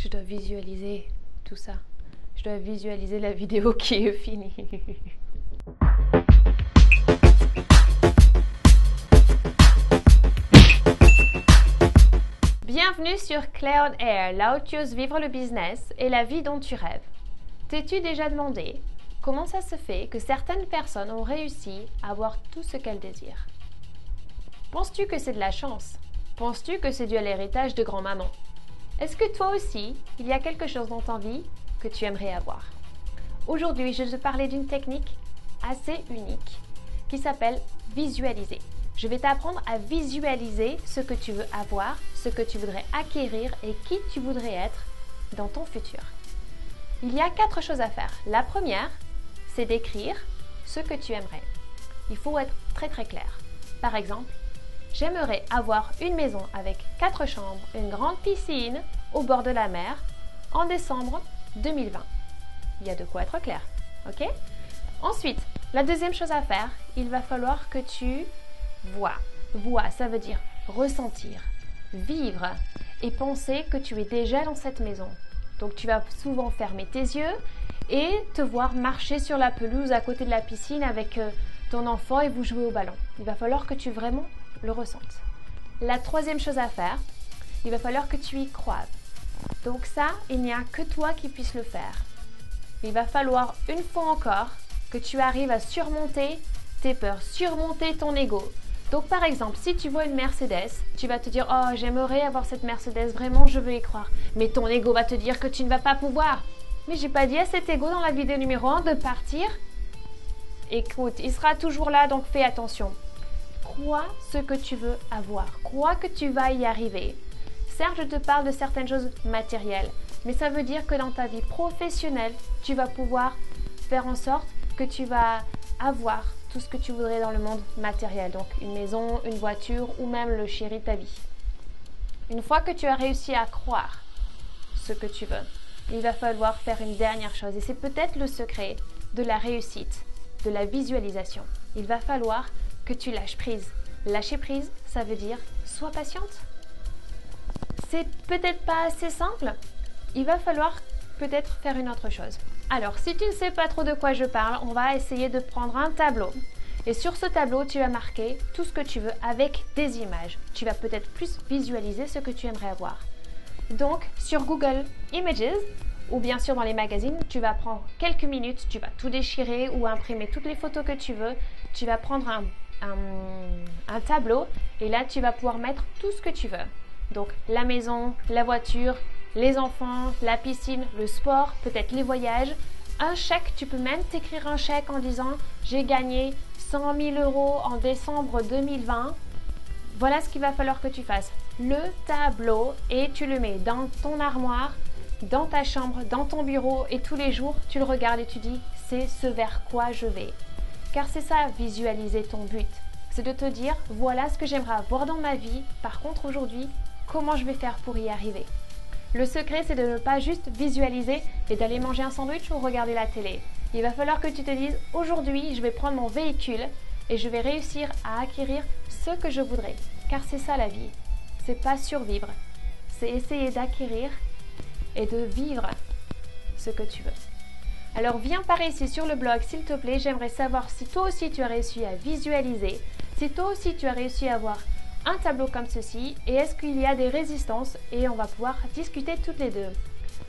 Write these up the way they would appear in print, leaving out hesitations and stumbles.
Je dois visualiser tout ça. Je dois visualiser la vidéo qui est finie. Bienvenue sur Claire on Air, là où tu oses vivre le business et la vie dont tu rêves. T'es-tu déjà demandé comment ça se fait que certaines personnes ont réussi à avoir tout ce qu'elles désirent? Penses-tu que c'est de la chance? Penses-tu que c'est dû à l'héritage de grand-maman? Est-ce que toi aussi, il y a quelque chose dans ta vie que tu aimerais avoir? Aujourd'hui, je vais te parler d'une technique assez unique qui s'appelle visualiser. Je vais t'apprendre à visualiser ce que tu veux avoir, ce que tu voudrais acquérir et qui tu voudrais être dans ton futur. Il y a 4 choses à faire. La première, c'est d'écrire ce que tu aimerais. Il faut être très clair. Par exemple, j'aimerais avoir une maison avec 4 chambres, une grande piscine au bord de la mer en décembre 2020. Il y a de quoi être clair, ok? Ensuite, la deuxième chose à faire, il va falloir que tu vois. Voir, ça veut dire ressentir, vivre et penser que tu es déjà dans cette maison. Donc tu vas souvent fermer tes yeux et te voir marcher sur la pelouse à côté de la piscine avec ton enfant et vous jouer au ballon. Il va falloir que tu vraiment le ressentes. La troisième chose à faire, il va falloir que tu y croives. Donc ça, il n'y a que toi qui puisses le faire. Il va falloir une fois encore que tu arrives à surmonter tes peurs, surmonter ton ego. Donc par exemple, si tu vois une Mercedes, tu vas te dire « Oh, j'aimerais avoir cette Mercedes, vraiment je veux y croire. » Mais ton ego va te dire que tu ne vas pas pouvoir. Mais j'ai pas dit à cet ego dans la vidéo numéro 1 de partir. Écoute, il sera toujours là, donc fais attention. Crois ce que tu veux avoir. Crois que tu vas y arriver. Certes, je te parle de certaines choses matérielles, mais ça veut dire que dans ta vie professionnelle, tu vas pouvoir faire en sorte que tu vas avoir tout ce que tu voudrais dans le monde matériel. Donc une maison, une voiture ou même le chéri de ta vie. Une fois que tu as réussi à croire ce que tu veux, il va falloir faire une dernière chose. Et c'est peut-être le secret de la réussite, de la visualisation. Il va falloir que tu lâches prise. Lâcher prise, ça veut dire sois patiente. C'est peut-être pas assez simple. Il va falloir peut-être faire une autre chose. Alors, si tu ne sais pas trop de quoi je parle, on va essayer de prendre un tableau. Et sur ce tableau, tu vas marquer tout ce que tu veux avec des images. Tu vas peut-être plus visualiser ce que tu aimerais avoir. Donc, sur Google Images, ou bien sûr dans les magazines, tu vas prendre quelques minutes, tu vas tout déchirer ou imprimer toutes les photos que tu veux. Tu vas prendre un tableau et là, tu vas pouvoir mettre tout ce que tu veux. Donc, la maison, la voiture, les enfants, la piscine, le sport, peut-être les voyages. Un chèque, tu peux même t'écrire un chèque en disant « J'ai gagné 100 000 € en décembre 2020 ». Voilà ce qu'il va falloir que tu fasses. Le tableau et tu le mets dans ton armoire, dans ta chambre, dans ton bureau et tous les jours, tu le regardes et tu dis « C'est ce vers quoi je vais ». Car c'est ça, visualiser ton but. C'est de te dire « Voilà ce que j'aimerais avoir dans ma vie. Par contre, aujourd'hui, comment je vais faire pour y arriver ?» Le secret, c'est de ne pas juste visualiser et d'aller manger un sandwich ou regarder la télé. Il va falloir que tu te dises « Aujourd'hui, je vais prendre mon véhicule et je vais réussir à acquérir ce que je voudrais. » Car c'est ça la vie. C'est pas survivre. C'est essayer d'acquérir et de vivre ce que tu veux. Alors viens par ici sur le blog, s'il te plaît. J'aimerais savoir si toi aussi tu as réussi à visualiser, si toi aussi tu as réussi à avoir un tableau comme ceci et est-ce qu'il y a des résistances et on va pouvoir discuter toutes les deux.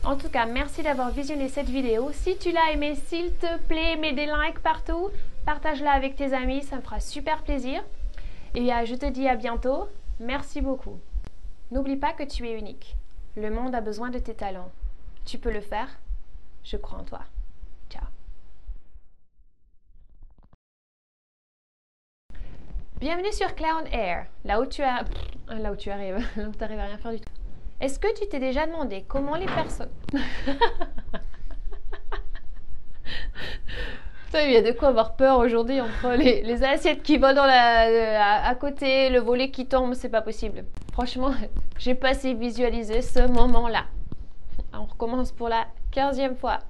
En tout cas, merci d'avoir visionné cette vidéo. Si tu l'as aimé, s'il te plaît, mets des likes partout, partage-la avec tes amis, ça me fera super plaisir. Et je te dis à bientôt. Merci beaucoup. N'oublie pas que tu es unique. Le monde a besoin de tes talents. Tu peux le faire. Je crois en toi. Ciao. Bienvenue sur Claire on Air, là où tu arrives, là où tu arrives à rien faire du tout. Est-ce que tu t'es déjà demandé comment les personnes... Il y a de quoi avoir peur aujourd'hui entre les assiettes qui volent à côté, le volet qui tombe, c'est pas possible. Franchement, j'ai pas assez visualisé ce moment-là. On recommence pour la 15e fois.